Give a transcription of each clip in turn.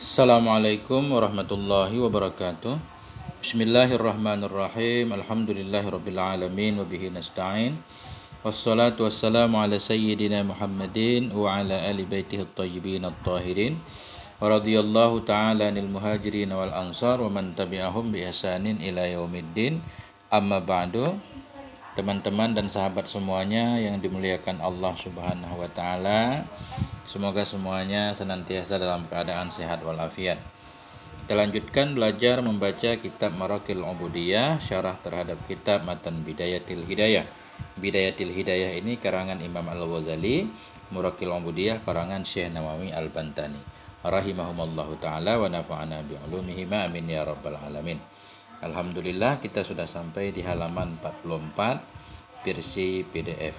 Assalamualaikum warahmatullahi wabarakatuh. Bismillahirrahmanirrahim. Alhamdulillahirabbil alamin wa bihi nasta'in. Wassalatu wassalamu ala sayyidina Muhammadin wa ala ali baitihi at-tayyibin at-tahirin. Wa radhiyallahu ta'ala 'anil muhajirin wal ansar wa man tabi'ahum bi ihsanin ila yaumiddin. Amma ba'du. Teman-teman dan sahabat semuanya yang dimuliakan Allah Subhanahu wa taala, semoga semuanya senantiasa dalam keadaan sehat walafiat. Kita lanjutkan belajar membaca kitab Marakil Ubudiyah, syarah terhadap kitab Matan Bidayatil Hidayah. Bidayatil Hidayah ini karangan Imam Al-Ghazali, Marakil Ubudiyah karangan Syekh Nawawi Al-Bantani rahimahumallahu taala wa nafa'ana bi ulumihima amin ya rabbal alamin. Alhamdulillah kita sudah sampai di halaman 44 versi PDF.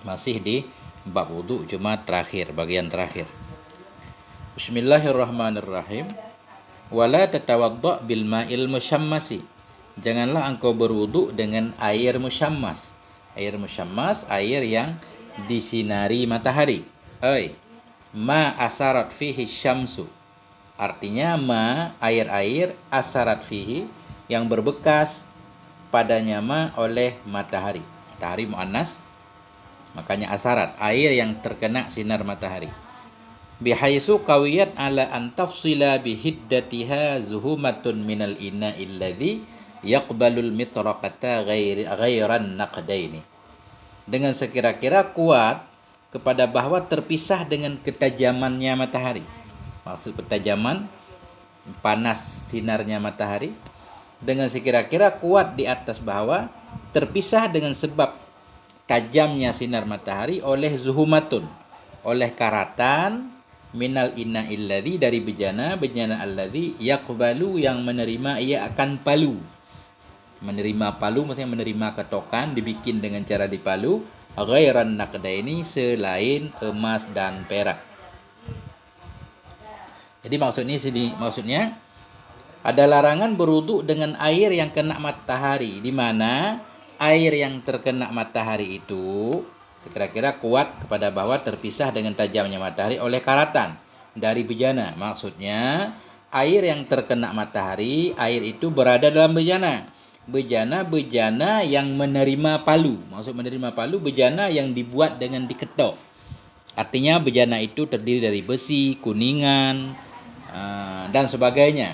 Masih di bab wudu cuma terakhir, bagian terakhir. Bismillahirrahmanirrahim. Wala tatawadda bil ma'il musyammasi. Janganlah engkau berwudu dengan air musyammas. Air musyammas, air yang disinari matahari. Ma asarat fihi syamsu. Artinya air-air asarat fihi yang berbekas padanya oleh matahari. Matahari muannas, makanya asarat, air yang terkena sinar matahari. Bihaisu qawiyat ala an tafsila bihiddatiha zuhumatun minal ina'i alladhi yaqbalul mitraqata ghairan naqdaini. Dengan sekira-kira kuat kepada bahwa terpisah dengan ketajamannya matahari. Maksud ketajaman panas sinarnya matahari dengan sekira-kira kuat di atas bahwa terpisah dengan sebab tajamnya sinar matahari oleh zuhumatun, oleh karatan minal inna illadhi dari bejana alladhi yaqbalu yang menerima ia akan palu. Menerima palu maksudnya menerima ketokan dibikin dengan cara dipalu ghairan naqdaini selain emas dan perak. Jadi maksudnya ada larangan berwudu dengan air yang kena matahari, di mana air yang terkena matahari itu kira-kira kuat kepada bahwa terpisah dengan tajamnya matahari oleh karatan dari bejana. Maksudnya air yang terkena matahari, air itu berada dalam bejana. Bejana yang menerima palu. Maksud menerima palu, bejana yang dibuat dengan diketok. Artinya bejana itu terdiri dari besi, kuningan, dan sebagainya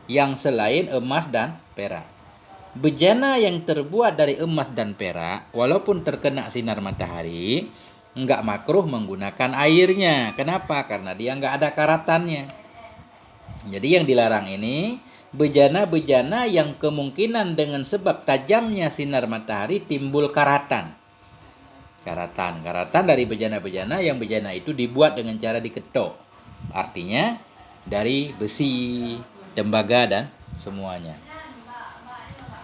yang selain emas dan perak. Bejana yang terbuat dari emas dan perak walaupun terkena sinar matahari enggak makruh menggunakan airnya. Kenapa? Karena dia enggak ada karatannya. Jadi yang dilarang ini bejana-bejana yang kemungkinan dengan sebab tajamnya sinar matahari timbul karatan. Karatan dari bejana-bejana yang bejana itu dibuat dengan cara diketok. Artinya dari besi, tembaga dan semuanya.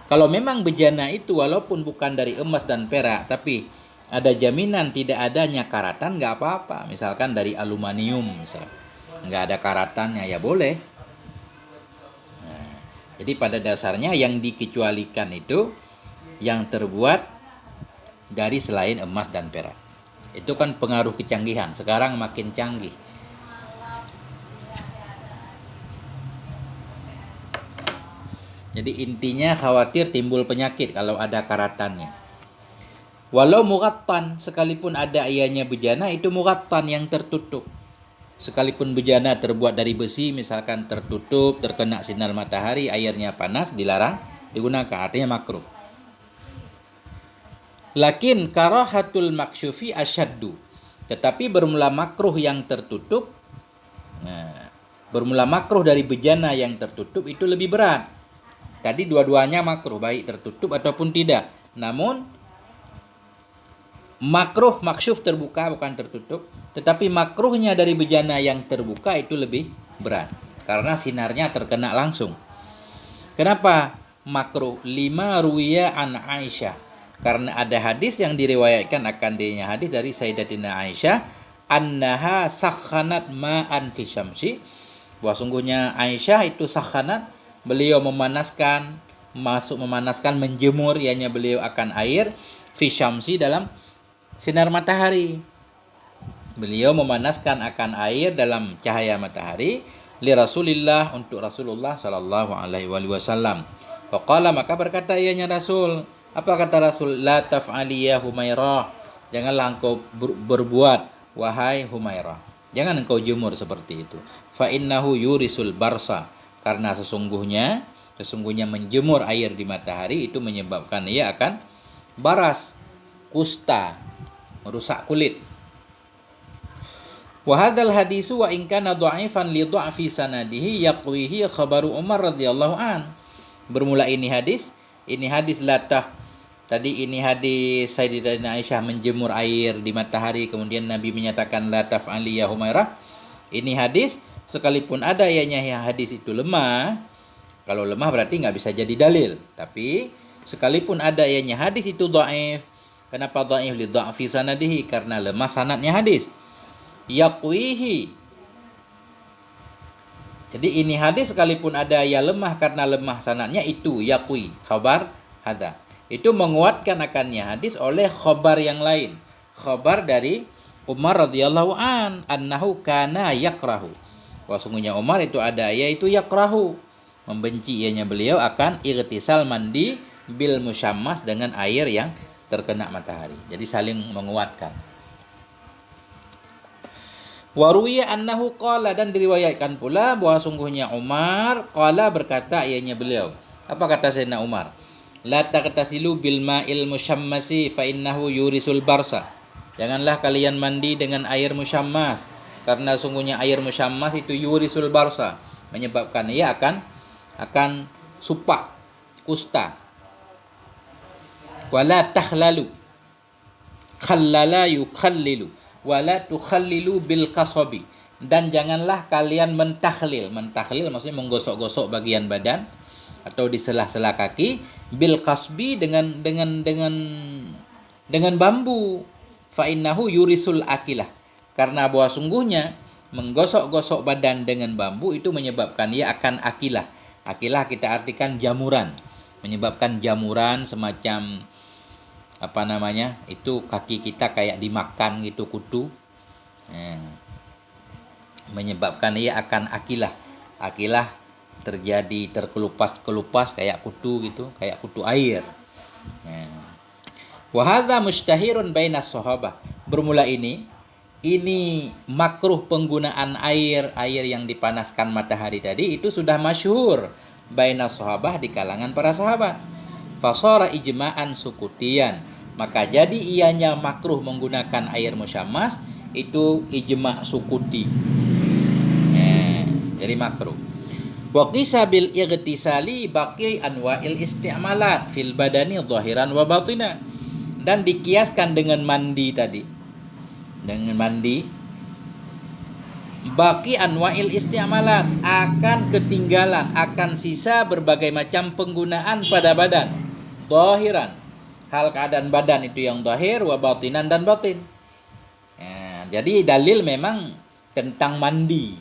Kalau memang bejana itu walaupun bukan dari emas dan perak tapi ada jaminan tidak adanya karatan nggak apa-apa. Misalkan dari aluminium nggak ada karatannya ya boleh. Nah, jadi pada dasarnya yang dikecualikan itu yang terbuat dari selain emas dan perak. Itu kan pengaruh kecanggihan. Sekarang makin canggih. Jadi intinya khawatir timbul penyakit kalau ada karatannya. Walau mughattan, sekalipun ada ianya bejana itu mughattan yang tertutup. Sekalipun bejana terbuat dari besi misalkan tertutup, terkena sinar matahari, airnya panas, dilarang digunakan, artinya makruh. Lakin karahatul makshufi asyaddu. Tetapi bermula makruh yang tertutup, bermula makruh dari bejana yang tertutup itu lebih berat. Tadi dua-duanya makruh, baik tertutup ataupun tidak. Namun makruh maksyuf terbuka bukan tertutup, tetapi makruhnya dari bejana yang terbuka itu lebih berat karena sinarnya terkena langsung. Kenapa makruh? 5 ruwiya an Aisyah. Karena ada hadis yang diriwayatkan akan dirinya hadis dari Sayyidatina Aisyah annaha sakhanat ma'an fi syamsi. Bahwa sungguhnya Aisyah itu sakhanat, beliau memanaskan, menjemur, ianya beliau akan air fi syamsi dalam sinar matahari. Beliau memanaskan akan air dalam cahaya matahari li Rasulillah, untuk Rasulullah sallallahu alaihi wasallam. Faqala, maka berkata ianya Rasul, apa kata Rasul? La taf'ali ya Humairah, janganlah engkau berbuat wahai Humairah, jangan engkau jemur seperti itu. Fa innahu yurisul barsa, karena sesungguhnya menjemur air di matahari itu menyebabkan ia akan baras, kusta, merusak kulit. Wa hadzal hadisu wa in kana dha'ifan li dha'fi sanadihi yaqwihi khabaru Umar radhiyallahu an. Bermula ini hadis latah. Tadi ini hadis Sayyidatina Aisyah menjemur air di matahari, kemudian Nabi menyatakan la taf'ali ya Humairah. Ini hadis, sekalipun ada ianya hadis itu lemah, kalau lemah berarti nggak bisa jadi dalil. Tapi sekalipun ada ianya hadis itu dhaif. Kenapa dhaif? Li dha'fi sanadihi, karena lemah sanadnya hadis. Yaqwihi, jadi ini hadis sekalipun ada ya lemah karena lemah sanadnya, itu yaqwi, khabar hadza, itu menguatkan akannya hadis oleh khabar yang lain, khabar dari Umar radhiyallahu an, annahu kana yakrahu, sesungguhnya Umar itu ada yaitu yakrahu, membenci ianya beliau akan irtisal mandi bil musyammas, dengan air yang terkena matahari. Jadi saling menguatkan. Waruya annahu qala, dan diriwayatkan pula bahwa sungguhnya Umar qala, berkata ianya beliau. Apa kata Sayyidina Umar? La taqtasilu bil ma'il musyammasi fa innahu yurisul barsa. Janganlah kalian mandi dengan air musyammas, karena sungguhnya air musyammas itu yurisul barsa, menyebabkan ia akan supak, kusta. Wala takhlalu, khallala yukhallilu, wala tukhallilu bil kasabi, dan janganlah kalian mentakhlil maksudnya menggosok-gosok bagian badan atau di sela-sela kaki, bil kasbi, dengan bambu. Fa innahu yurisul akilah, karena bahwa sungguhnya menggosok-gosok badan dengan bambu itu menyebabkan ia akan akilah. Akilah kita artikan jamuran, menyebabkan jamuran semacam itu kaki kita kayak dimakan gitu, kutu, menyebabkan ia akan akilah terjadi, terkelupas kayak kutu gitu, kayak kutu air. Wa hadza mustahirun bainas sahabah. Bermula ini makruh penggunaan air yang dipanaskan matahari tadi itu sudah masyhur bainas sahabah, di kalangan para sahabat. Fasara ijma'an sukutian, maka jadi ianya makruh menggunakan air musyammas itu ijma' sukuti. Jadi makruh. Wa qisa bil igtisali baqi anwa'il isti'malat fil badani zahiran wa batina, dan dikiaskan dengan mandi tadi. Dengan mandi baqi anwa'il isti'malat, akan ketinggalan, akan sisa berbagai macam penggunaan pada badan. Zahiran, hal keadaan badan itu yang zahir, wa batinan, dan batin. Jadi dalil memang tentang mandi.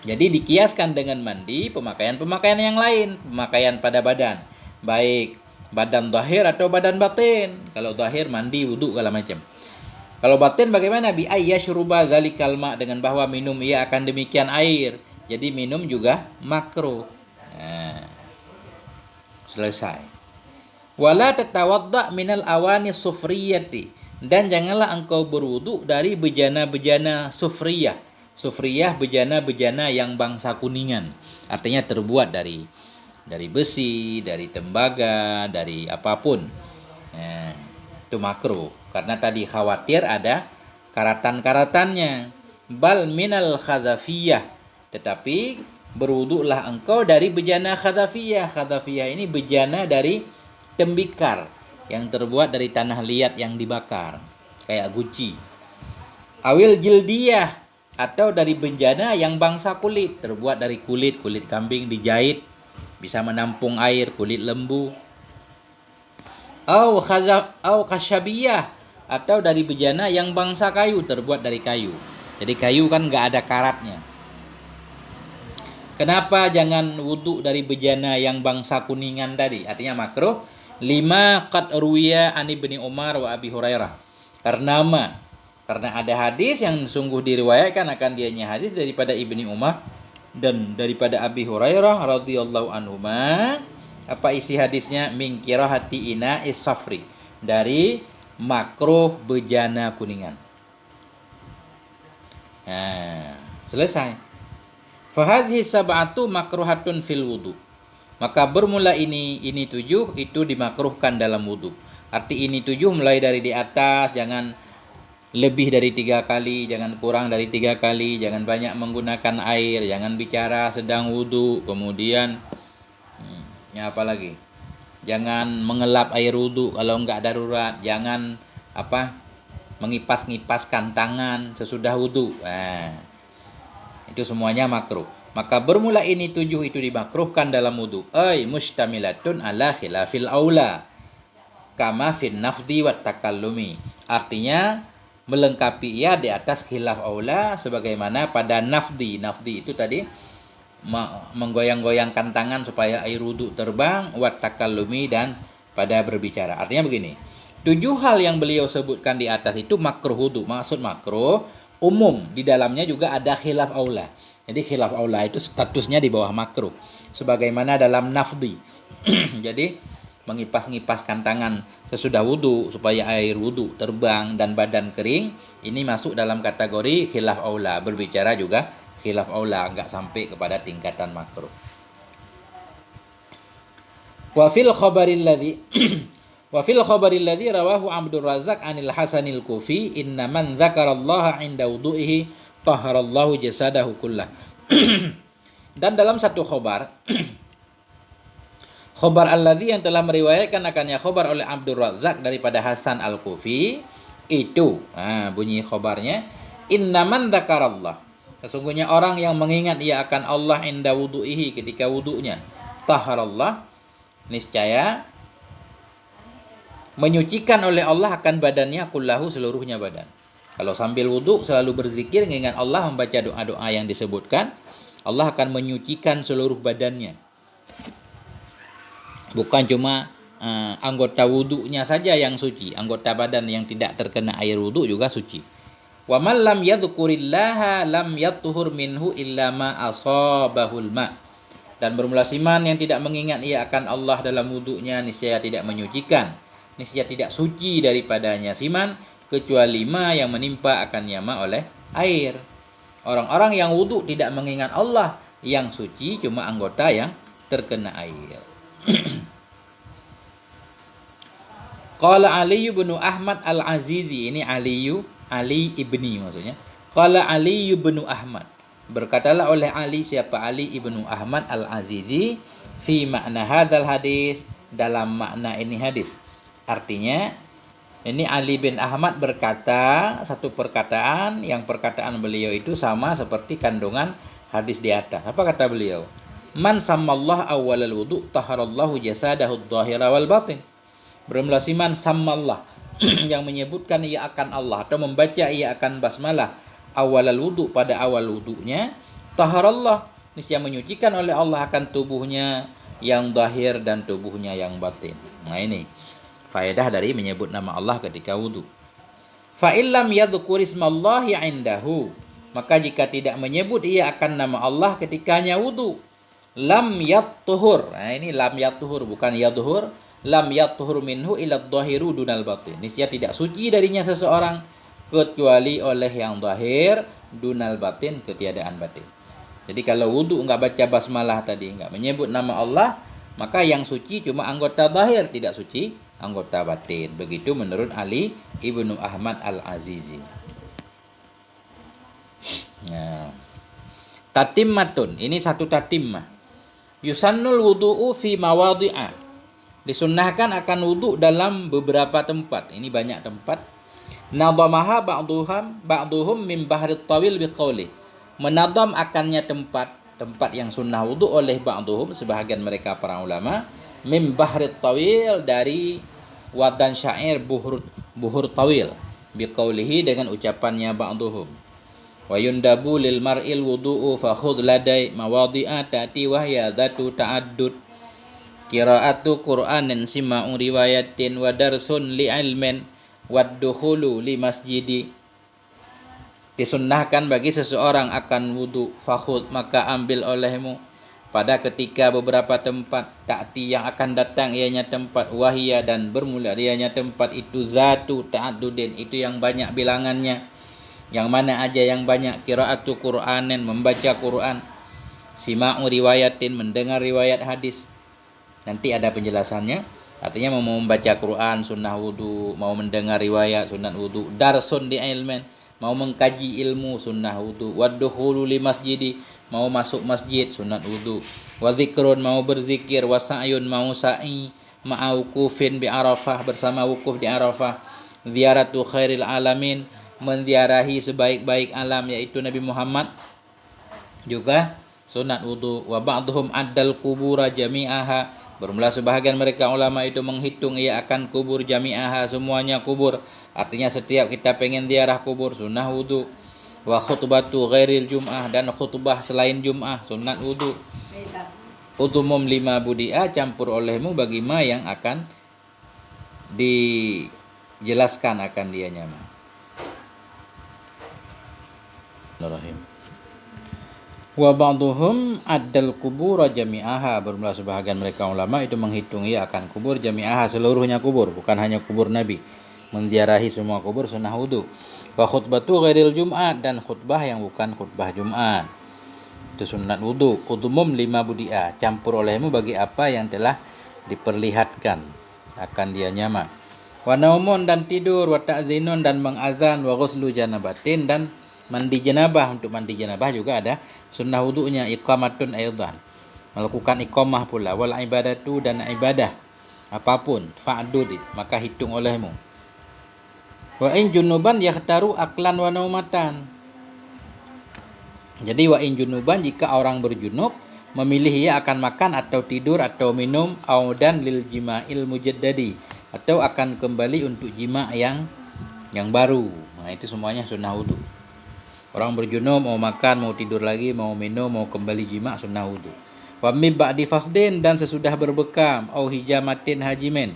Jadi dikiaskan dengan mandi pemakaian yang lain, pemakaian pada badan, baik badan zahir atau badan batin. Kalau zahir mandi, wudu, segala macam. Kalau batin bagaimana? Bi ayyashruba zalikal ma, dengan bahwa minum ia akan demikian air. Jadi minum juga makruh. Selesai. Wala tatawadda minal awani sufriyati, dan janganlah engkau berwudu dari bejana-bejana sufriyah. Sufriyah bejana-bejana yang bangsa kuningan, artinya terbuat dari besi, dari tembaga, dari apapun. Itu makruh, karena tadi khawatir ada karatan-karatannya. Bal minal khazafiyah, tetapi berwudulah engkau dari bejana khazafiyah. Khazafiyah ini bejana dari tembikar yang terbuat dari tanah liat yang dibakar, kayak guci. Awil jildiyah, atau dari bejana yang bangsa kulit, terbuat dari kulit kambing dijahit, bisa menampung air, kulit lembu. Au kasyabiyah, atau dari bejana yang bangsa kayu, terbuat dari kayu. Jadi kayu kan nggak ada karatnya. Kenapa jangan wudu dari bejana yang bangsa kuningan tadi? Artinya makruh. Lima qad ruwiya an Ibni Umar wa Abi Hurairah. Karena ada hadis yang sungguh diriwayatkan akan dianya hadis daripada Ibni Umar Dan daripada Abi Hurairah radhiyallahu anhuma, apa isi hadisnya? Min kirahati ina is-safri, dari makruh bejana kuningan. Nah, selesai. Fahazihi sab'atu makruhatun fil wudu. Maka bermula ini 7 itu dimakruhkan dalam wudu. Arti ini 7 mulai dari di atas, jangan lebih dari 3 kali, jangan kurang dari 3 kali, jangan banyak menggunakan air, jangan bicara sedang wudu, kemudian apa lagi? Jangan mengelap air wudu kalau enggak darurat, jangan mengipas-ngipaskan tangan sesudah wudu. Nah, itu semuanya makruh. Maka bermula ini 7 itu dimakruhkan dalam wudu. Mustamilatun ala khilafil aula kama fin nafdi wat takallumi. Artinya melengkapi ia di atas khilaf aula sebagaimana pada nafdi. Nafdi itu tadi menggoyang-goyangkan tangan supaya air wudu terbang, wat takallumi, dan pada berbicara. Artinya begini, 7 hal yang beliau sebutkan di atas itu makruh wudu. Maksud makruh umum, di dalamnya juga ada khilaf aula. Jadi khilaf aula itu statusnya di bawah makruh, sebagaimana dalam nafdi. Jadi mengipas-ngipaskan tangan sesudah wudu supaya air wudu terbang dan badan kering, ini masuk dalam kategori khilaf aula. Berbicara juga khilaf aula, enggak sampai kepada tingkatan makruh. Wa fil khabaril ladzi rawahu Abdur Razzaq anil Hasanil Kufi, inna man dzakarallaha 'inda wudu'ihi taharallahu jasadahu kullah. Dan dalam satu khobar alladzi yang telah meriwayatkan akannya khobar oleh Abdur Razzaq daripada Hasan Al-Kufi, itu bunyi khobarnya, innaman dzakarallah, sesungguhnya orang yang mengingat ia akan Allah inda wudu'ihi, ketika wudunya, taharallah, niscaya menyucikan oleh Allah akan badannya, kullahu, seluruhnya badan. Kalau sambil wudu selalu berzikir, mengingat Allah, membaca doa-doa yang disebutkan, Allah akan menyucikan seluruh badannya. Bukan cuma anggota wudunya saja yang suci, anggota badan yang tidak terkena air wudu juga suci. Wa man lam yadhkurillaha lam yatuhur minhu illa ma asabahul ma. Dan bermula siman yang tidak mengingat ia akan Allah dalam wudunya, niscaya tidak menyucikan, niscaya tidak suci daripadanya siman, kecuali ma yang menimpa akannya ma oleh air. Orang-orang yang wudu tidak mengingat Allah, yang suci cuma anggota yang terkena air. Qala Ali bin Ahmad Al-Azizi, ini Ali ibni maksudnya. Qala Ali bin Ahmad, berkatalah oleh Ali, siapa Ali ibnu Ahmad Al-Azizi, fi makna hadzal hadis, dalam makna ini hadis. Artinya ini Ali bin Ahmad berkata satu perkataan, yang perkataan beliau itu sama seperti kandungan hadis di atas. Apa kata beliau? Man sammallah awwalal wudu taharallahu jasadahu adh-dhahira wal batin. Bermula siman sammallah yang menyebutkan ia akan Allah atau membaca ia akan basmalah awalal wudu, pada awal wudunya, taharallah, niscaya menyucikan oleh Allah akan tubuhnya yang zahir dan tubuhnya yang batin. Nah, ini faedah dari menyebut nama Allah ketika wudu. Fa illam yadhkur ismallahi 'indahu, maka jika tidak menyebut ia akan nama Allah ketikanya wudu, lam yatuhur. Nah, ini lam yatuhur, bukan yadhur. Lam yatuhur minhu illa adh-dhahiru dunal batin. Niscaya tidak suci darinya seseorang kecuali oleh yang zahir, dunal batin, ketiadaan batin. Jadi kalau wudu enggak baca basmalah tadi, enggak menyebut nama Allah, maka yang suci cuma anggota zahir, tidak suci anggota batin. Begitu menurut Ali ibnu Ahmad Al-Azizi. Nah, tatimmatun, ini satu tatimmah. Yusannul wudu'u fi mawadhi'a, disunnahkan akan wudu dalam beberapa tempat. Ini banyak tempat. Nadamaha ba'duhum min bahrit tawil biqauli, menadam akannya tempat yang sunnah wudu oleh ba'duhum, sebahagian mereka para ulama, min bahrit tawil, dari wadan syair buhur tawil, biqaulihi, dengan ucapannya ba'duhum. Wa yundabu lil mar'il wudu'u fa khudh ladai mawadhi'a ta'ti wa hiya dzatu ta'addud, qira'atu qur'anin sima'u riwayatin wa darsun li ilmin wa dukhulu li masjidi. Disunnahkan bagi seseorang akan wudu, fakhud, maka ambil olehmu pada ketika beberapa tempat, ta'ti yang akan datang ianya tempat, wahia dan bermula ianya tempat itu, zatu ta'addudin itu yang banyak bilangannya, yang mana aja yang banyak, qiraatu Qur'anin membaca Quran, sima'u riwayatin mendengar riwayat hadis. Nanti ada penjelasannya. Artinya mau membaca Quran sunnah wudu, mau mendengar riwayat sunnah wudu, darsun di ilmen, mau mengkaji ilmu sunnah wudu, waddukhulu li masjidi, mau masuk masjid sunat wudu, wa zikrun mau berzikir, wa sa'yun mau sa'i, ma'a wukufin bi Arafah bersama wukuf di Arafah, ziaratu khairil alamin menziarahi sebaik-baik alam yaitu Nabi Muhammad juga sunat wudu, wa ba'dhum addal kubura jami'aha bermula sebahagian mereka ulama itu menghitung ia akan kubur jami'aha semuanya kubur, artinya setiap kita pengen ziarah kubur sunnah wudu, wa khutbatu ghairil jum'ah dan khutbah selain jum'ah sunat wudu, utumum 5 budia campur olehmu bagi ma yang akan dijelaskan akan dianya ma. Wa ba'dhum addal kubura jami'aha bermula sebahagian mereka ulama itu menghitung ia akan kubur jami'aha seluruhnya kubur, bukan hanya kubur Nabi, menziarahi semua kubur sunnah wudu. Wa khutbatu ghairil Jum'at dan khutbah yang bukan khutbah Jumat itu sunat wudu. Udumum 5 budia campur olehmu bagi apa yang telah diperlihatkan akan dia nyaman. Wa naumun dan tidur, wa ta'zinun dan mengazan, wa ghuslu janabatin dan mandi janabah. Untuk mandi janabah juga ada sunnah wudunya, iqamatun aidan melakukan iqamah pula, wal ibadatu dan ibadah apapun, fa'dud maka hitung olehmu. Wa in junuban yakhtaru aklan wa naumatan. Jadi wa in junuban jika orang berjunub memilih ia akan makan atau tidur atau minum, audan lil jima'il mujaddadi atau akan kembali untuk jima' yang baru. Nah itu semuanya sunnah wudu. Orang berjunub mau makan, mau tidur lagi, mau minum, mau kembali jima' sunnah wudu. Wa min ba'di fasdin dan sesudah berbekam, au hijamatin hajimen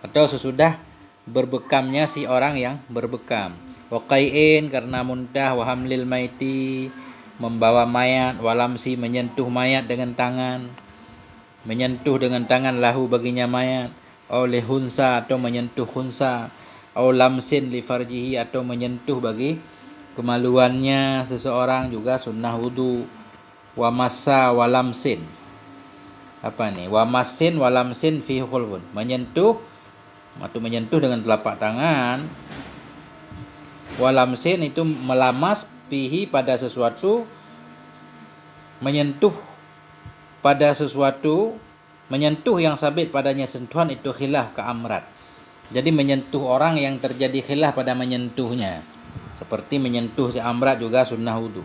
atau sesudah berbekamnya si orang yang berbekam. Wa qai'in karena muntah, wa hamlil maiti membawa mayat, walamsi menyentuh mayat dengan tangan, menyentuh dengan tangan lahu baginya mayat, au lihunsa atau menyentuh hunsa, au lamsin li farjihi atau menyentuh bagi kemaluannya seseorang juga sunnah wudu. Wa massa walamsin apa nih? Wa massin walamsin fi khulfun menyentuh atau menyentuh dengan telapak tangan. Walamsin itu melamas fihi pada sesuatu, menyentuh pada sesuatu, menyentuh yang sabit padanya sentuhan itu khilaf ke amrat. Jadi menyentuh orang yang terjadi khilaf pada menyentuhnya. Seperti menyentuh si amrat juga sunnah wudu.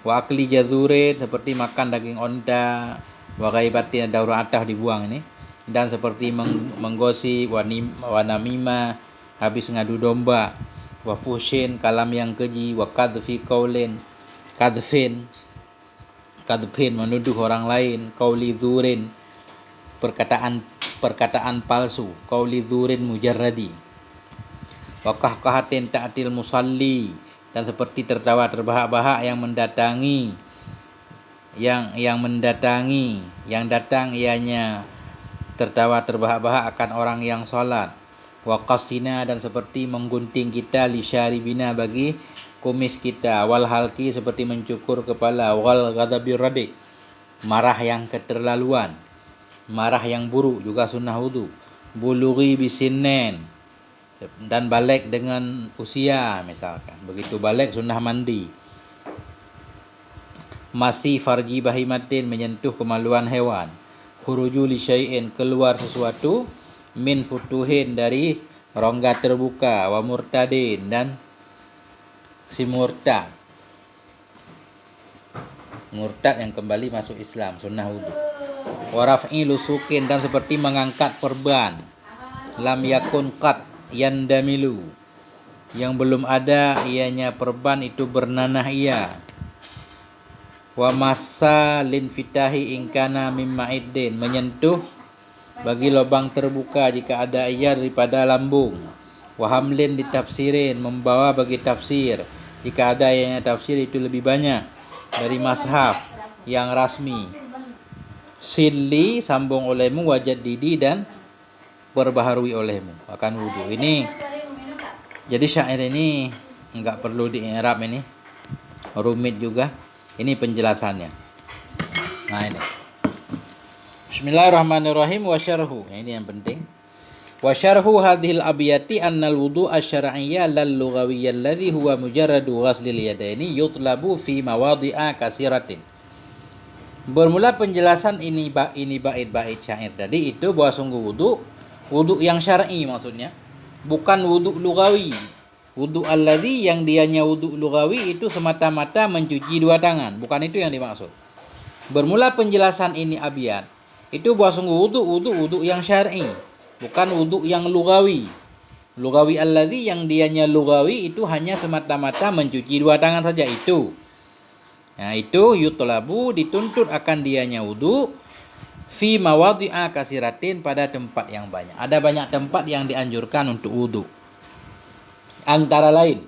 Wa akli jazurin seperti makan daging onta, wa ghaibatin daurah atah dibuang ini, dan seperti menggosip, wa namimah habis ngadu domba, wa fuhshin kalam yang keji, wa kadfi qaulin kadfin menuduh orang lain, qauli dzurin perkataan palsu, qauli dzurin mujarradi, wa qahqahatin ta'til musalli dan seperti tertawa terbahak-bahak yang mendatangi yang datang ianya tertawa terbahak-bahak akan orang yang salat. Wa qasina dan seperti menggunting kita li syaribina bagi kumis kita, wal halki seperti mencukur kepala, wal ghadabir radi marah yang keterlaluan, marah yang buruk juga sunnah wudu. Bulughi bisinnen dan balik dengan usia misalkan, begitu balik sunnah mandi. Masih farji bahimatin menyentuh kemaluan hewan. Khuruju li syai'in keluar sesuatu, min futuhin dari rongga terbuka, wa murtadin dan si murtad yang kembali masuk Islam sunnah wudu. Wa raf'i lusukin dan seperti mengangkat perban, lam yakun qat yandamilu yang belum ada ianya perban itu bernanah ia. Wa massa lin fitahi ingkana mimma'idin menyentuh bagi lubang terbuka jika ada ia daripada lambung. Wa hamlin ditafsirin membawa bagi tafsir, Jika ada ayatnya tafsir itu lebih banyak dari mashaf yang rasmi. Silli sambung olehmu, wajad didi dan perbaharui olehmu akan wudu. Ini jadi syair ini enggak perlu di-i'rab, ini rumit juga. Ini penjelasannya. Nah ini. Bismillahirrahmanirrahim wa syarhu. Ini yang penting. Wa syarhu hadhil abiyati annal wudu asy-syar'iyya lal lughawiyya alladhi huwa mujarradu ghaslil yadaini yutlabu fi mawadhi'a kasiratin. Bermula penjelasan ini bait-bait syair tadi itu bahwa sungguh wudu yang syar'i maksudnya, bukan wudu lugawi. Wudu alladhi yang dianya wudu lugawi itu semata-mata mencuci dua tangan, bukan itu yang dimaksud. Bermula penjelasan ini abiyat itu bahwa sungguh wudu yang syar'i, bukan wudu yang lugawi. Lugawi alladhi yang dianya lugawi itu hanya semata-mata mencuci dua tangan saja itu. Nah itu yutlabu dituntut akan dianya wudu fi mawadhi'a kasiratin pada tempat yang banyak. Ada banyak tempat yang dianjurkan untuk wudu. Antara lain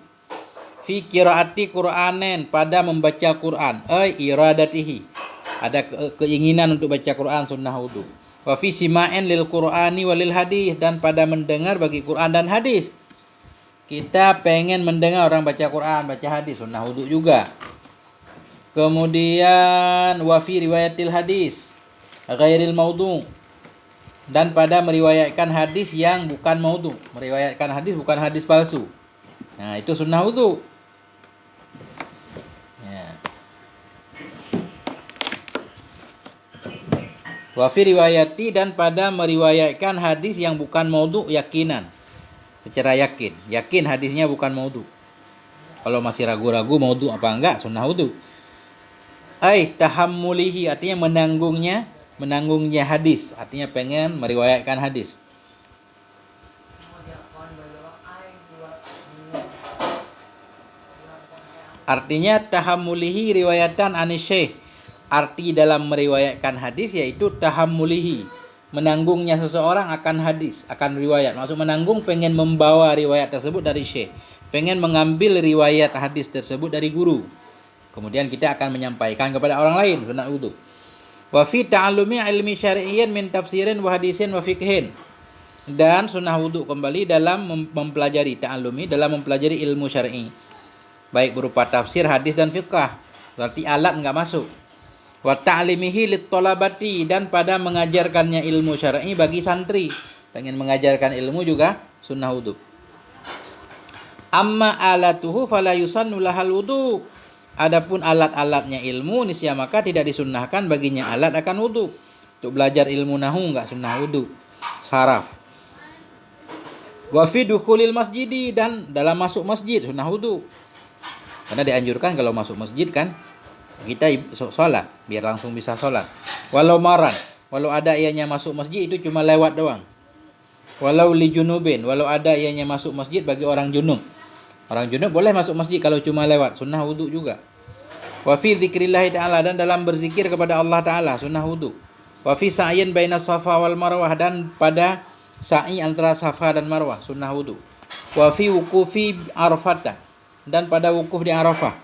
fi qiraati Qur'anin pada membaca Quran, iradatihi. Ada keinginan untuk baca Quran sunnah wudu. Wa fi sima'in lil Qur'ani walil hadis dan pada mendengar bagi Quran dan hadis. Kita pengen mendengar orang baca Quran, baca hadis, sunnah wudu juga. Kemudian wa fi riwayatil hadis ghairil maudhu dan pada meriwayatkan hadis yang bukan maudhu, meriwayatkan hadis bukan hadis palsu. Nah, itu sunnah wudu. Ya. Wa fi riwayati dan pada meriwayatkan hadis yang bukan maudhu yakinan. Secara yakin hadisnya bukan maudhu. Kalau masih ragu-ragu maudhu apa enggak, sunnah wudu. Tahammulihi artinya menanggungnya hadis, artinya pengen meriwayatkan hadis. Artinya tahammulihi riwayatan anis syekh. Arti dalam meriwayatkan hadis yaitu tahammulihi, menanggungnya seseorang akan hadis, akan riwayat. Maksud menanggung pengen membawa riwayat tersebut dari syekh, pengen mengambil riwayat hadis tersebut dari guru. Kemudian kita akan menyampaikan kepada orang lain, sunnah wudu. Wa fi ta'allumi ilmi syar'iyyin min tafsirin wa hadisin wa fiqhin. Dan sunnah wudu kembali dalam mempelajari ta'allumi, dalam mempelajari ilmu syar'i. Baik berupa tafsir, hadis dan fiqh. Berarti alat enggak masuk. Wa ta'limihi lit talabati dan pada mengajarkannya ilmu syar'i bagi santri. Pengen mengajarkan ilmu juga sunnah wudu. Amma alatuhu fala yusannu lahal wudu. Adapun alat-alatnya ilmu niscaya maka tidak disunnahkan baginya alat akan wudu. Untuk belajar ilmu nahu enggak sunnah wudu. Saraf. Wa fi dukhulil masjidi dan dalam masuk masjid sunnah wudu. Karena dianjurkan kalau masuk masjid kan kita sholat biar langsung bisa sholat. Walau maran, walau ada ianya masuk masjid itu cuma lewat doang. Walau li junubin, walau ada ianya masuk masjid bagi orang junub. Orang junub boleh masuk masjid kalau cuma lewat, sunnah wudu juga. Wa fi dzikrillah ta'ala dan dalam berzikir kepada Allah Ta'ala, sunnah wudu. Wa fi sa'yin baina Safa wal Marwah dan pada sa'i antara Safa dan Marwah, sunnah wudu. Wa fi wuqufi Arafah dan pada wukuf di Arafah.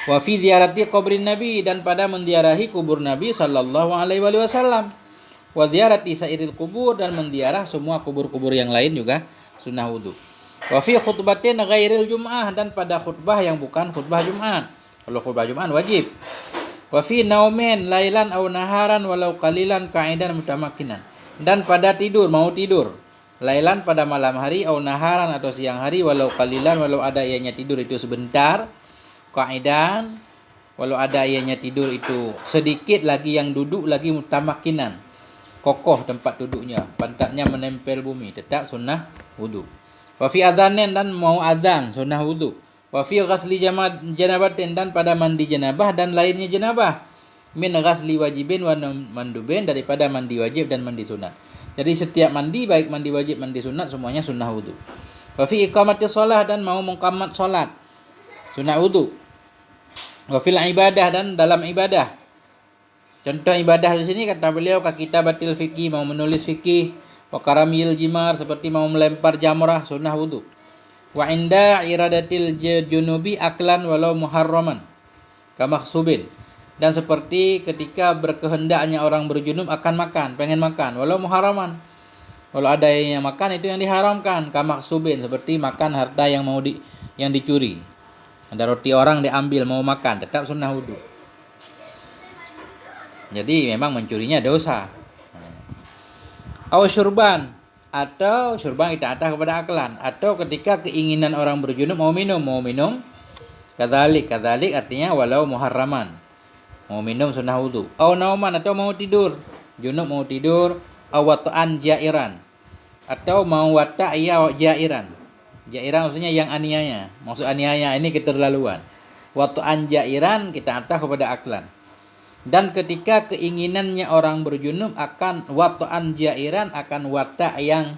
Wa fi ziyarati qabrin Nabi dan pada menziarahi kubur Nabi sallallahu alaihi wasallam. Wa ziyarati sairil kubur dan menziarah semua kubur-kubur yang lain juga sunnah wudu. Wa fi khutbatin ghairil jum'ah dan pada khutbah yang bukan khutbah Jumat. Kalau khutbah Jumat wajib. Wa fi naumin lailan aw naharan walau qalilan qa'idan mutamakkinan. Dan pada tidur, mau tidur. Lailan pada malam hari aw naharan atau siang hari walau qalilan walau ada ianya tidur itu sebentar. Qa'idan walau ada ianya tidur itu sedikit lagi yang duduk lagi mutamakkinan. Kokoh tempat duduknya, pantatnya menempel bumi, tetap sunnah wudu. Wa fi adzanin dan mau adzan sunnah wudu. Wa fi ghasli janabatin dan pada mandi janabah dan lainnya janabah. Min ghasli wajibin wa mandubin daripada mandi wajib dan mandi sunat. Jadi setiap mandi baik mandi wajib mandi sunat semuanya sunnah wudu. Wa fi iqamatis shalah dan mau mengqamat salat sunnah wudu. Wa fil ibadah dan dalam ibadah. Contoh ibadah di sini kata beliau ka kitabatil fikih mau menulis fikih. Wa karamil jimar seperti mau melempar jamrah sunnah wudu. Wa inda iradatil junubi aklan walau muharraman kamakhsubin. Dan seperti ketika berkehendaknya orang berjunub akan makan, pengen makan walau muharraman. Kalau ada yang makan itu yang diharamkan, kamakhsubin, seperti makan harta yang yang dicuri. Ada roti orang diambil mau makan, tetap sunnah wudu. Jadi memang mencurinya dosa. Aw syurban, atau syurban kita atas kepada aklan, atau ketika keinginan orang berjunub mau minum. Kadzalik artinya walau muharraman. Mau minum sunnah wudu. Aw nauman, atau mau tidur. Junub mau tidur. Aw wata'an jairan, atau mau wata' ya jairan. Jairan maksudnya yang aniaya. Maksud aniaya ini keterlaluan. Wata'an jairan kita atas kepada aklan. Dan ketika keinginannya orang berjunub akan wata'an jairan, akan wata' yang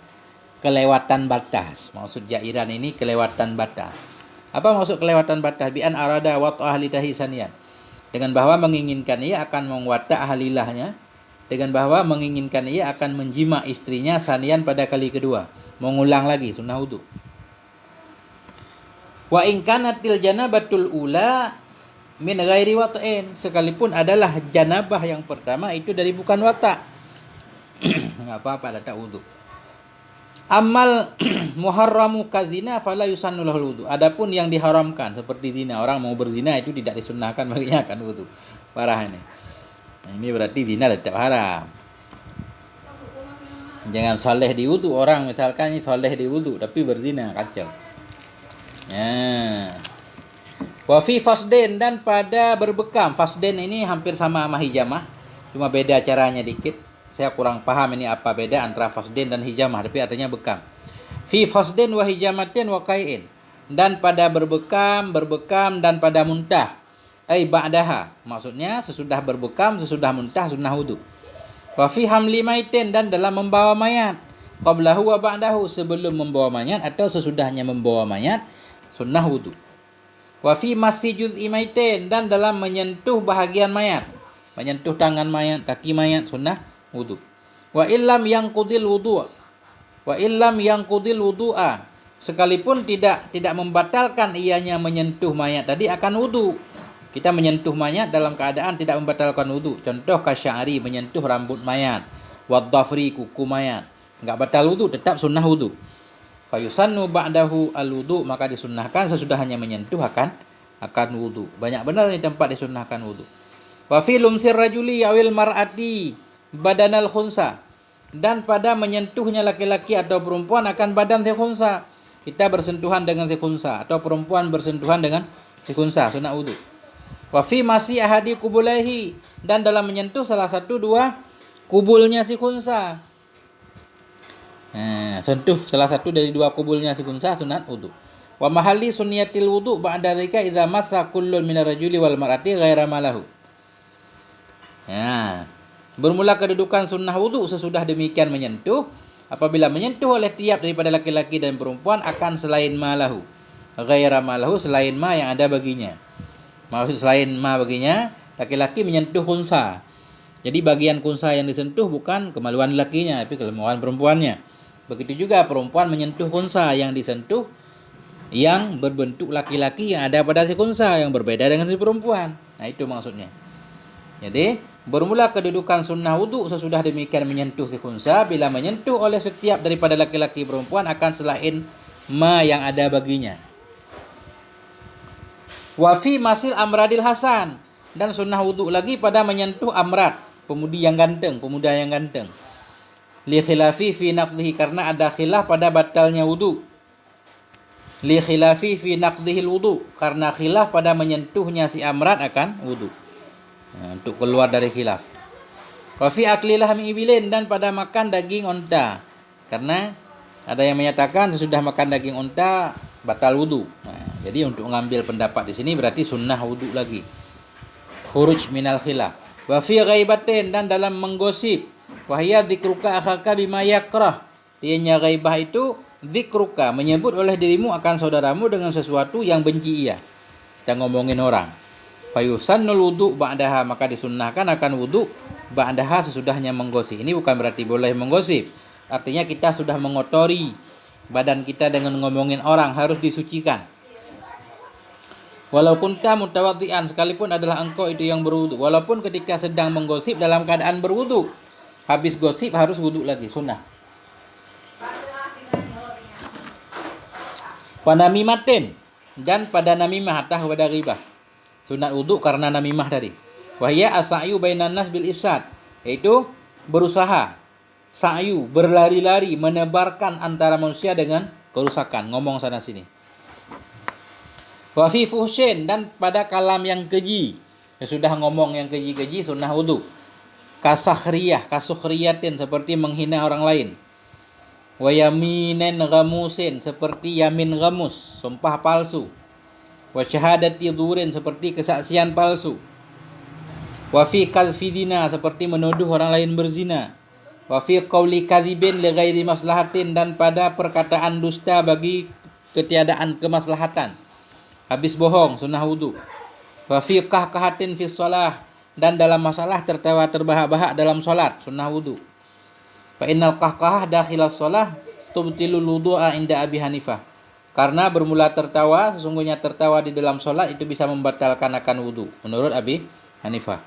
kelewatan batas. Maksud jairan ini kelewatan batas. Apa maksud kelewatan batas? Bi'an arada wata'ah litahi sanian. Dengan bahwa menginginkan ia akan mengwata ahlilahnya, dengan bahwa menginginkan ia akan menjima istrinya sanian pada kali kedua, mengulang lagi sunnah wudu. Wa in kanatil janabatul ula min ghairi wata'in, sekalipun adalah janabah yang pertama itu dari bukan wata', enggak apa-apa ada tak wudu. Amal muharramu kazina fala yusannu lahul wudu. Adapun yang diharamkan seperti zina, orang mau berzina itu tidak disunnahkan baginya akan wudu. Parah ini. Nah, ini berarti zina tetap haram. Jangan soleh di wudu, orang misalkan ini soleh di wudu tapi berzina, kacau. Ya. Wa fi fasden, dan pada berbekam. Fasden ini hampir sama hijamah, cuma beda caranya dikit. Saya kurang paham ini apa beda antara fasden dan hijamah, tapi artinya bekam. Fi fasden wa hijamatin wa qai'in, dan pada berbekam dan pada muntah. Ai ba'daha, maksudnya sesudah berbekam, sesudah muntah sunnah wudu. Wa fi hamli maitin, dan dalam membawa mayat. Qablahu wa ba'dahu, sebelum membawa mayat atau sesudahnya membawa mayat sunnah wudu. Wa fi masi juz'i maitin, dan dalam menyentuh bahagian mayat, menyentuh tangan mayat, kaki mayat sunnah wudu. Wa illam yanqudil wudu'a, sekalipun tidak membatalkan ianya menyentuh mayat tadi akan wudu. Kita menyentuh mayat dalam keadaan tidak membatalkan wudu. Contoh kasya'ri, menyentuh rambut mayat, wadhafri, kuku mayat, enggak batal wudu, tetap sunnah wudu. Fa yusannu ba'dahu al-wudu, maka disunnahkan sesudahnya menyentuh akan wudu. Banyak benar ini tempat disunnahkan wudu. Wa fi lumsir rajuli awil mar'ati badanal khunsa, dan pada menyentuhnya laki-laki atau perempuan akan badan si khunsa. Kita bersentuhan dengan si khunsa atau perempuan bersentuhan dengan si khunsa, sunnah wudu. Wa fi masi ahadi kubulaihi, dan dalam menyentuh salah satu dua kubulnya si khunsa. Sentuh salah satu dari dua kubulnya si khunsa sunat wudu. Wa mahalli sunniyatil wudu ba'da dzalika idza massa kullun minar rajuli wal mar'ati ghaira malahu. Bermula kedudukan sunnah wudu sesudah demikian menyentuh, apabila menyentuh oleh tiap daripada laki-laki dan perempuan akan selain malahu, ghaira malahu, selain ma yang ada baginya. Maksud selain ma baginya, laki-laki menyentuh khunsa. Jadi bagian khunsa yang disentuh bukan kemaluan lakinya, tapi kemaluan perempuannya. Begitu juga perempuan menyentuh khunsa yang disentuh yang berbentuk laki-laki yang ada pada si khunsa, yang berbeda dengan si perempuan. Nah, itu maksudnya. Jadi bermula kedudukan sunnah wudu sesudah demikian menyentuh si khunsa, bila menyentuh oleh setiap daripada laki-laki perempuan akan selain ma yang ada baginya. Wa fi masil amradil hasan, dan sunnah wudu lagi pada menyentuh amrad, pemuda yang ganteng. Li khilafi fi naqdihi, karena ada khilaf pada batalnya wudu. Li khilafi fi naqdihil wudu, karena khilaf pada menyentuhnya si amrad akan wudu. Untuk keluar dari khilaf. Wa fi akli lahmi ibilin, dan pada makan daging unta, karena ada yang menyatakan sesudah makan daging unta batal wudu. Jadi untuk mengambil pendapat di sini berarti sunnah wudu lagi. Khuruj minal khilaf. Wa fi ghaibatin, dan dalam menggosip. Wa hiya dzikruka akhaka bima yakrah. Dianya ghaibah itu dzikruka, menyebut oleh dirimu akan saudaramu dengan sesuatu yang benci ia. Kita ngomongin orang. Fayusannul wudu ba'daha, maka disunnahkan akan wudu ba'daha, sesudahnya menggosip. Ini bukan berarti boleh menggosip. Artinya kita sudah mengotori badan kita dengan ngomongin orang harus disucikan. Walaupun kamu mutawaddian, sekalipun adalah engkau itu yang berwudu. Walaupun ketika sedang menggosip dalam keadaan berwudu, habis gosip harus wudu lagi, sunnah. Panamimatin, dan pada namimah atau pada ghibah. Sunat wudu karena namimah tadi. Wahya asa'yu bainan nas bil ifsad, yaitu berusaha sa'yu, berlari-lari menebarkan antara manusia dengan kerusakan, ngomong sana sini. Wa fi fuhsyin, dan pada kalam yang keji. Sudah ngomong yang keji-keji sunnah wudu. Kasukriyatin, seperti menghina orang lain. Wa yaminen ghamusin, seperti yamin ghamus, sumpah palsu. Wa syahadati dhurin, seperti kesaksian palsu. Wa fi qazfi zina, seperti menuduh orang lain berzina. Wa fi qauli kadzibin li ghairi maslahatin, dan pada perkataan dusta bagi ketiadaan kemaslahatan. Habis bohong, sunnah wudu. Wa fi qahqahatin fi shalah, dan dalam masalah tertawa terbahak-bahak dalam salat, sunnah wudu. Fa innal qahqahah dakhilas shalah tubtilul wudu'a inda Abi Hanifah. Karena bermula tertawa, sesungguhnya tertawa di dalam salat itu bisa membatalkan akan wudu menurut Abi Hanifah.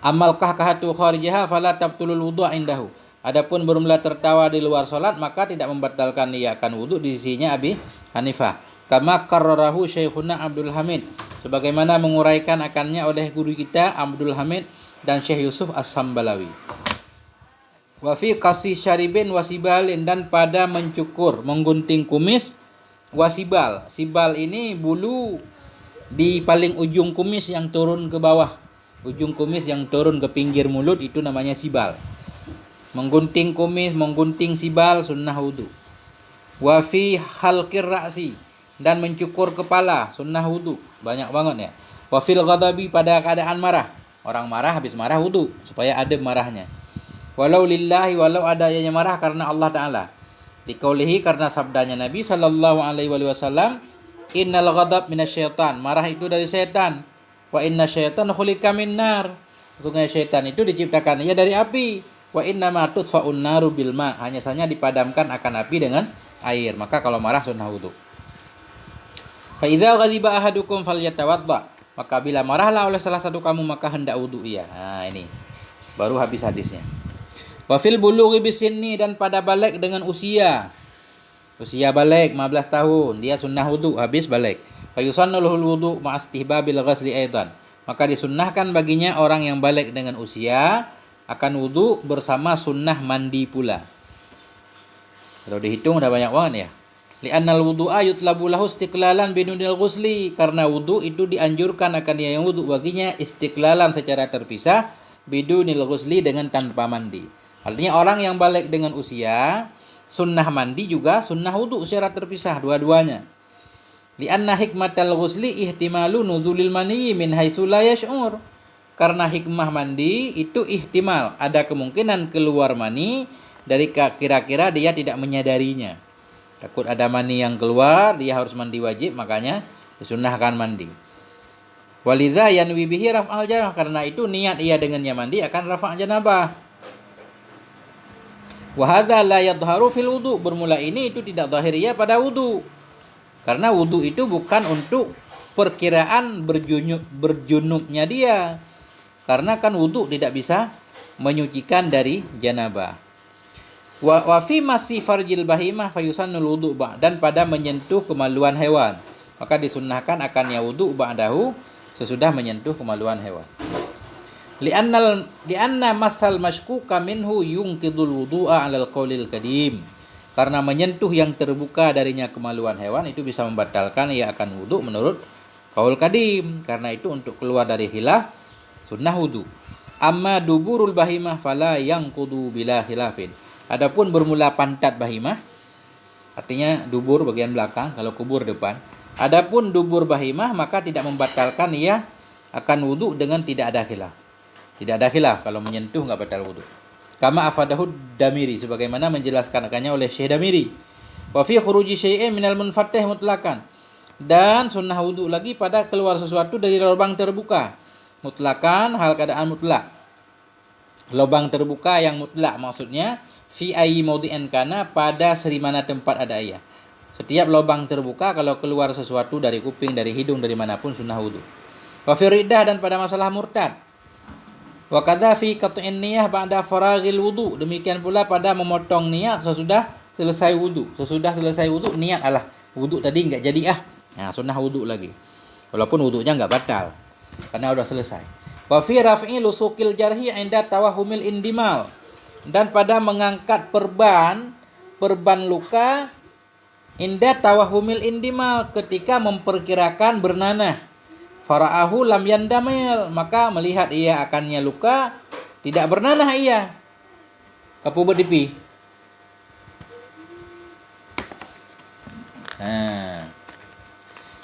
Amal qahqahatu kharijaha fala tabtulul wudu'a indahu. Adapun bermula tertawa di luar salat maka tidak membatalkan ia akan wudu di sisinya Abi Hanifah. Kama qarrarahu Syekhuna Abdul Hamid, sebagaimana menguraikan akannya oleh guru kita Abdul Hamid dan Syekh Yusuf As-Sambalawi. Wa fi qasi syaribin wasibalin, dan pada mencukur, menggunting kumis, wasibal. Sibal ini bulu di paling ujung kumis yang turun ke bawah. Ujung kumis yang turun ke pinggir mulut itu namanya sibal. Menggunting kumis, menggunting sibal sunnah wudu. Wa fi halqir ra'si, dan mencukur kepala sunnah wudu. Banyak banget ya. Wa fil ghadabi, pada keadaan marah. Orang marah habis marah wudu supaya adem marahnya. Walau lillahi, walau adanya marah karena Allah Ta'ala. Diqaulihi, karena sabdanya Nabi sallallahu alaihi wasallam, innal ghadab minasyaitan, marah itu dari setan. Wa inna syaitan khuliqa min nar, sesungguhnya syaitan itu diciptakan ia dari api. Wa inna ma tudfa'un naru bil ma, hanya saja dipadamkan akan api dengan air. Maka kalau marah sunnah wudu. Fa idza ghadiba ahadukum falyatawadda, maka bila marahlah oleh salah satu kamu maka hendak wudu ia. Nah, ini baru habis hadisnya. Wa fil bulughi bisinni, dan pada balik dengan usia. Usia balik 15 tahun, dia sunnah wudu habis balik. Fa yusannul wudu ma istihbabil ghusli aidan, maka disunnahkan baginya orang yang balik dengan usia akan wudu bersama sunnah mandi pula. Kalau dihitung udah banyak banget ya. Li'annal wudu'a yutlabu lahu istiqlalan bidunil ghusli, karena wudu itu dianjurkan akan dia yang wudu baginya istiqlalan secara terpisah, bidunil ghusli dengan tanpa mandi. Artinya orang yang balik dengan usia, sunnah mandi juga sunnah wudu secara terpisah dua-duanya. Li'anna hikmatal ghusli ihtimalu nuzulil mani min haitsu la yash'ur, karena hikmah mandi itu ihtimal, ada kemungkinan keluar mani dari kira-kira dia tidak menyadarinya. Takut ada mani yang keluar, dia harus mandi wajib, makanya disunnahkan mandi. Walidza yanwi bihi raf'al janabah, karena itu niat ia dengannya mandi akan rafa' janabah. Wa hadza la yadhharu fil wudu, bermula ini itu tidak zahir ia pada wudu. Karena wudu itu bukan untuk perkiraan berjunubnya dia. Karena kan wudu tidak bisa menyucikan dari janabah. Wa fi masi farjil bahimah fayusannul wudu ba', dan pada menyentuh kemaluan hewan maka disunnahkan akannya wudu ba'dahu sesudah menyentuh kemaluan hewan. Li'anna masal mashkuka minhu yungkidul wudu'a 'alal qaulil qadim, karena menyentuh yang terbuka darinya kemaluan hewan itu bisa membatalkan ia akan wudu menurut qaul qadim. Karena itu untuk keluar dari khilaf sunnah wudu. Amma duburul bahimah fala yanqudu bila khilafin, adapun bermula pantat bahimah, artinya dubur bagian belakang, kalau kubur depan. Adapun dubur bahimah maka tidak membatalkan ia akan wudu dengan tidak ada khilaf. Tidak ada khilaf, kalau menyentuh enggak batal wudu. Kama afadahu Damiri, sebagaimana menjelaskan akannya oleh Syekh Damiri. Wa fi khuruji syai'in minal munfattih mutlakan, dan sunnah wudu lagi pada keluar sesuatu dari lubang terbuka mutlakan, hal keadaan mutlak. lubang terbuka yang mutlak, maksudnya fi ayyi mawdi'in kana, pada serimana tempat ada ia. Setiap lubang terbuka kalau keluar sesuatu dari kuping, dari hidung, dari manapun sunnah wudu. Wa fi riddah, dan pada masalah murtad. Wa kadza fi qat'in niyah ba'da faraghil wudu, demikian pula pada memotong niat sesudah selesai wudu. Sesudah selesai wudu niat alah wudu tadi enggak jadi Nah, sunnah wudu lagi. Walaupun wudunya enggak batal karena udah selesai. Wa fi raf'i lusukil jarhi 'inda tawahumil indimal, dan pada mengangkat perban luka inda tawahumil indimal, ketika memperkirakan bernanah. Fara'ahu lam yandamil, maka melihat ia akannya luka tidak bernanah ia. Kapu berdipi.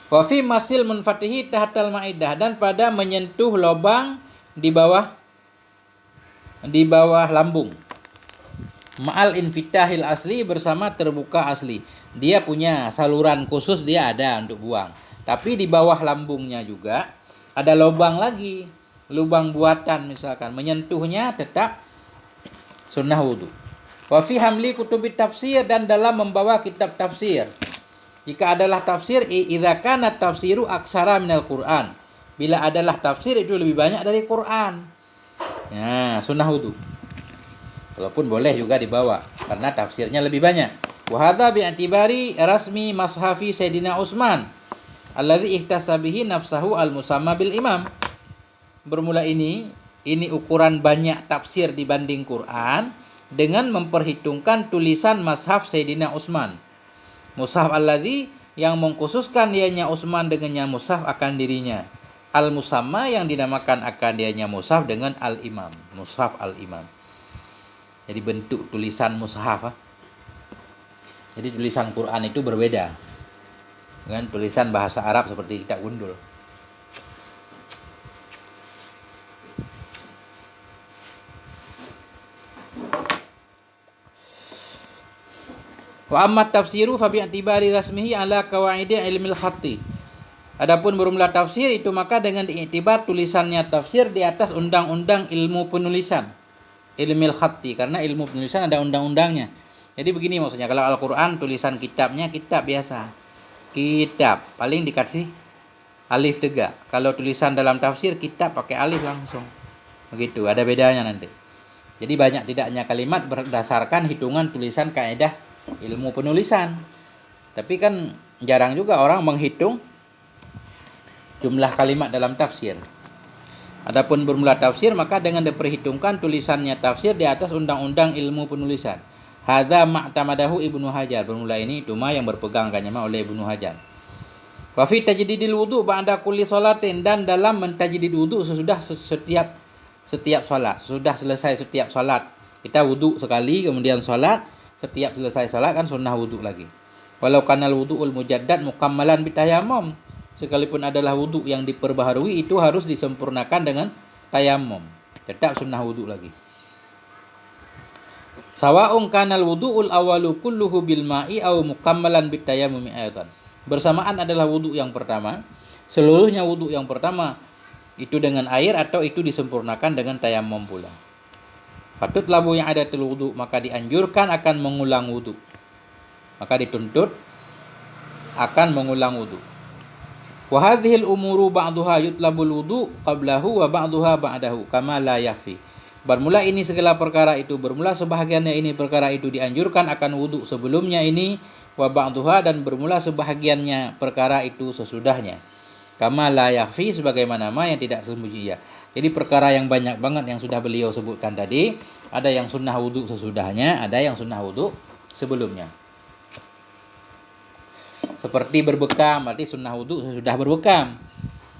Wa fi masil munfatihi tahtal ma'idah, dan pada menyentuh lubang di bawah lambung. Ma'al infitahil asli, bersama terbuka asli. Dia punya saluran khusus, dia ada untuk buang. Tapi di bawah lambungnya juga ada lubang lagi, lubang buatan misalkan. Menyentuhnya tetap sunnah wudu. Wa fi hamli kutubit tafsir, dan dalam membawa kitab tafsir. Jika adalah tafsir, idza kana tafsiru aksara minal Qur'an, bila adalah tafsir itu lebih banyak dari Quran. Nah, sunnah wudu. Walaupun boleh juga dibawa karena tafsirnya lebih banyak. Wa hadza bi'tibari rasmi mashafi Sayyidina Utsman alladzi ihtasa bihi nafsahu al-musamma bil imam. Bermula ini ukuran banyak tafsir dibanding Quran dengan memperhitungkan tulisan mashaf Sayyidina Utsman. Mushaf alladzi, yang mengkhususkan dianya Utsman dengannya mushaf akan dirinya. Al-musamma, yang dinamakan akan dianya mushaf dengan al-imam, mushaf al-imam. Jadi bentuk tulisan mushaf. Jadi tulisan Quran itu berbeda dengan tulisan bahasa Arab seperti kitab gundul. Wa amma tafsiru fa bi'tibari rasmihi ala qawaidi ilmil khatti. Adapun bermula tafsir itu maka dengan diiktibar tulisannya tafsir di atas undang-undang ilmu penulisan. Ilmil khatti, karena ilmu penulisan ada undang-undangnya. Jadi begini maksudnya, kalau Al-Qur'an tulisan kitabnya kitab biasa. Kitab paling dikasih alif tegak. Kalau tulisan dalam tafsir kitab pakai alif langsung. Begitu, ada bedanya nanti. Jadi banyak tidaknya kalimat berdasarkan hitungan tulisan kaidah ilmu penulisan. Tapi kan jarang juga orang menghitung jumlah kalimat dalam tafsir. Adapun bermula tafsir maka dengan diperhitungkan tulisannya tafsir di atas undang-undang ilmu penulisan. Hadza ma'tamadahu Ibnu Hajar. Bermula ini cuma yang berpegang kannya oleh Ibnu Hajar. Wa fi tajdidil wudu ba'da kulli salatin, dan dalam mentajdid wudu sesudah setiap salat. Sudah selesai setiap salat. Kita wudu sekali kemudian salat. Setiap selesai salat kan sunnah wudu lagi. Walau kanal wudu'ul mujaddad mukammalan bitayammum, sekalipun adalah wudu yang diperbaharui itu harus disempurnakan dengan tayammum, tetap sunnah wudu lagi. Sawa'un kanal wudu'ul awalu kulluhu bil ma'i aw mukammalan bitayammumi aidan. Bersamaan adalah wudu yang pertama, seluruhnya wudu yang pertama itu dengan air atau itu disempurnakan dengan tayammum pula. Fatut labu yang ada wudu, maka dianjurkan akan mengulang wudu. Maka dituntut akan mengulang wudu. Wa hadhil umuru ba'daha yutlabul wudu qablahu wa ba'daha ba'dahu kama la yakfi. Bermula ini segala perkara itu, bermula sebahagiannya ini perkara itu dianjurkan akan wudu sebelumnya ini, wa ba'daha, dan bermula sebahagiannya perkara itu sesudahnya. Kama la yakfi, sebagaimana yang tidak sembunyi ya. Jadi perkara yang banyak banget yang sudah beliau sebutkan tadi, ada yang sunnah wudu sesudahnya, ada yang sunnah wudu sebelumnya. Seperti berbekam, berarti sunnah wudu sesudah berbekam,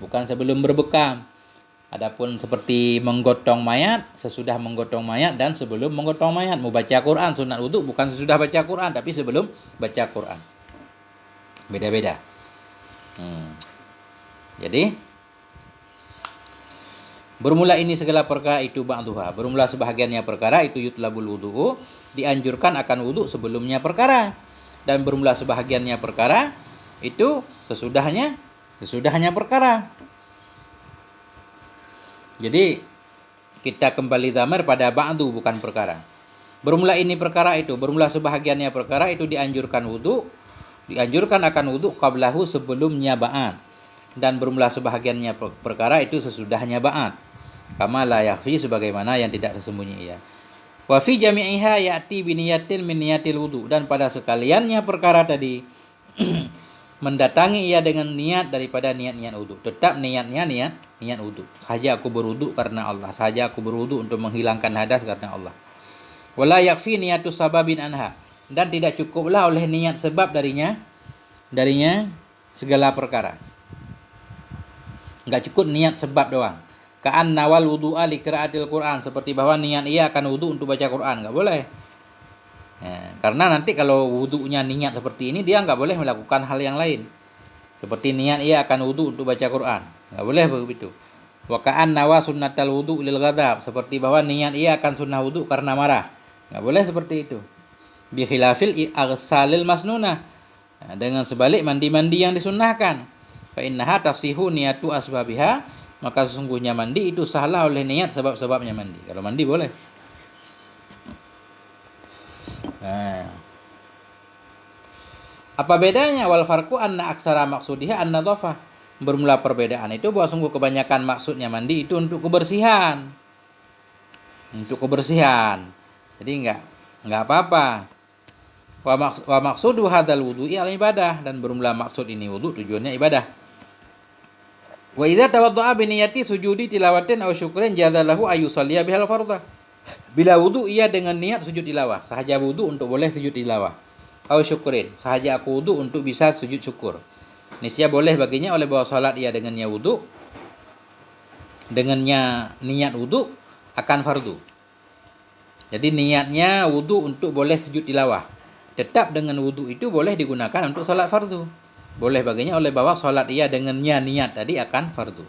bukan sebelum berbekam. Adapun seperti menggotong mayat, sesudah menggotong mayat dan sebelum menggotong mayat. Mau baca Quran, sunnah wudu bukan sesudah baca Quran, tapi sebelum baca Quran. Beda-beda. Jadi bermula ini segala perkara itu ba'duha, bermula sebahagiannya perkara itu yutlabul wudu'u, dianjurkan akan wudu sebelumnya perkara, dan bermula sebahagiannya perkara itu sesudahnya perkara. Jadi kita kembali dhamir pada ba'du bukan perkara. Bermula ini perkara itu, bermula sebahagiannya perkara itu dianjurkan akan wudu qablahu sebelumnya ba'at. Dan bermula sebahagiannya perkara itu sesudahnya ba'at. Kama la yakhfi sebagaimana yang tidak tersembunyi ia. Wa fi jami'iha ya'ti biniyatin min niyatil wudu, dan pada sekaliannya perkara tadi mendatangi ia dengan niat daripada niat-niat wudu. Tetap niatnya niat wudu. Sahaja aku berwudu karena Allah, sahaja aku berwudu untuk menghilangkan hadas karena Allah. Wala yakfi niyatu sababin anha, dan tidak cukuplah oleh niat sebab darinya segala perkara. Enggak cukup niat sebab doang. Ka'an nawal wudu'a li qiraatil Quran, seperti bahwa niat ia akan wudu untuk baca Quran, enggak boleh. Karena nanti kalau wudunya niat seperti ini, dia enggak boleh melakukan hal yang lain. Seperti niat ia akan wudu untuk baca Quran, enggak boleh begitu. Wa ka'an nawa sunnatal wudu lil ghadab, seperti bahwa niat ia akan sunnah wudu karena marah, enggak boleh seperti itu. Bi khilafil aghsalil masnunah, dengan sebalik mandi-mandi yang disunnahkan. Fa innaha tasihu niyatu asbabiha, maka sesungguhnya mandi itu sahlah oleh niat sebab-sebabnya mandi. Kalau mandi boleh. Apa bedanya? Wal farqu anna aksara maqsudiha an-nadhafah. Bermula perbedaan itu bahwa sungguh kebanyakan maksudnya mandi itu untuk kebersihan. Untuk kebersihan. Jadi enggak apa-apa. Wa maqsudu hadzal wudu'i al-ibadah, dan bermula maksud ini wudu tujuannya ibadah. Wa idza tawadda'a bi niyati sujudi tilawatin aw syukrin jazalahu ayyusalliya bihal fardha. Bila wudu ia dengan niat sujud tilawah, sahaja wudu untuk boleh sujud tilawah. Aw syukrin, sahaja aku wudu untuk bisa sujud syukur. Niscaya boleh baginya oleh bahwa salat ia dengannya wudu, dengannya niat wudu akan fardu. Jadi niatnya wudu untuk boleh sujud tilawah. Tetap dengan wudu itu boleh digunakan untuk salat fardu. Boleh baginya oleh bahwa salat ia dengannya niat tadi akan fardu.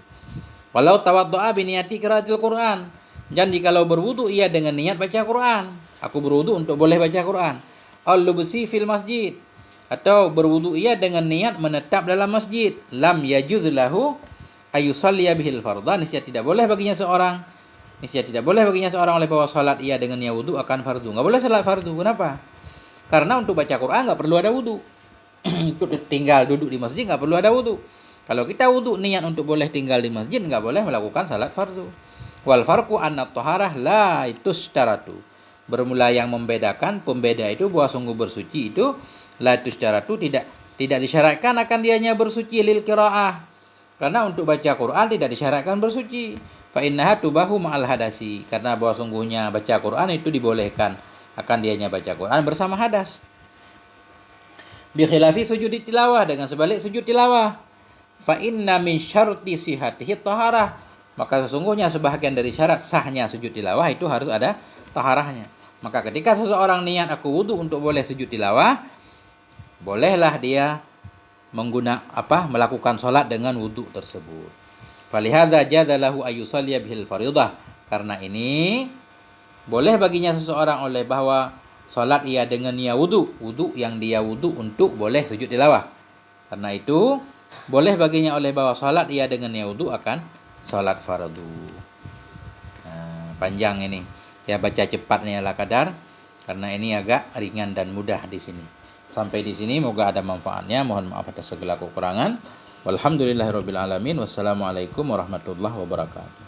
Walau tawaddu'a bi niyati qiraatil Quran, dan jikalau berwudu ia dengan niat baca Quran, aku berwudu untuk boleh baca Quran. Al-lubsi fil masjid, atau berwudu ia dengan niat menetap dalam masjid, lam yajuz lahu ayusalliya bihil fardha, niscaya tidak boleh baginya seorang oleh bahwa salat ia dengannya wudu akan fardu. Enggak boleh salat fardu. Kenapa? Karena untuk baca Quran enggak perlu ada wudu. Untuk tinggal duduk di masjid enggak perlu ada wudu. Kalau kita wudu niat untuk boleh tinggal di masjid, enggak boleh melakukan salat fardu. Wal farqu anna taharah la tustaratu. Bermula yang membedakan, pembeda itu bahwa sungguh bersuci itu la tustaratu, tidak disyaratkan akan dianya bersuci lil qiraah. Karena untuk baca Quran tidak disyaratkan bersuci. Fa innaha tubahu ma'al hadasi. Karena bahwa sungguhnya baca Quran itu dibolehkan akan dianya baca Quran bersama hadas. Bi khilafi sujud tilawah, dengan sebalik sujud tilawah. Fa inna min syarti sihatihi taharah, maka sesungguhnya sebahagian dari syarat sahnya sujud tilawah itu harus ada taharahnya. Maka ketika seseorang niat aku wudu untuk boleh sujud tilawah, bolehlah dia melakukan salat dengan wudu tersebut. Falihadza jadalahu ayyusalliya bihil fardhah, karena ini boleh baginya seseorang oleh bahwa salat ia dengan niat wudu yang dia wudu untuk boleh sujud tilawah. Karena itu boleh baginya oleh bahwa salat ia dengan niat wudu akan salat fardu. Panjang ini. Ya baca cepatnya lah kadar, karena ini agak ringan dan mudah di sini. Sampai di sini moga ada manfaatnya. Mohon maaf atas segala kekurangan. Walhamdulillahirabbil alamin. Wassalamualaikum warahmatullahi wabarakatuh.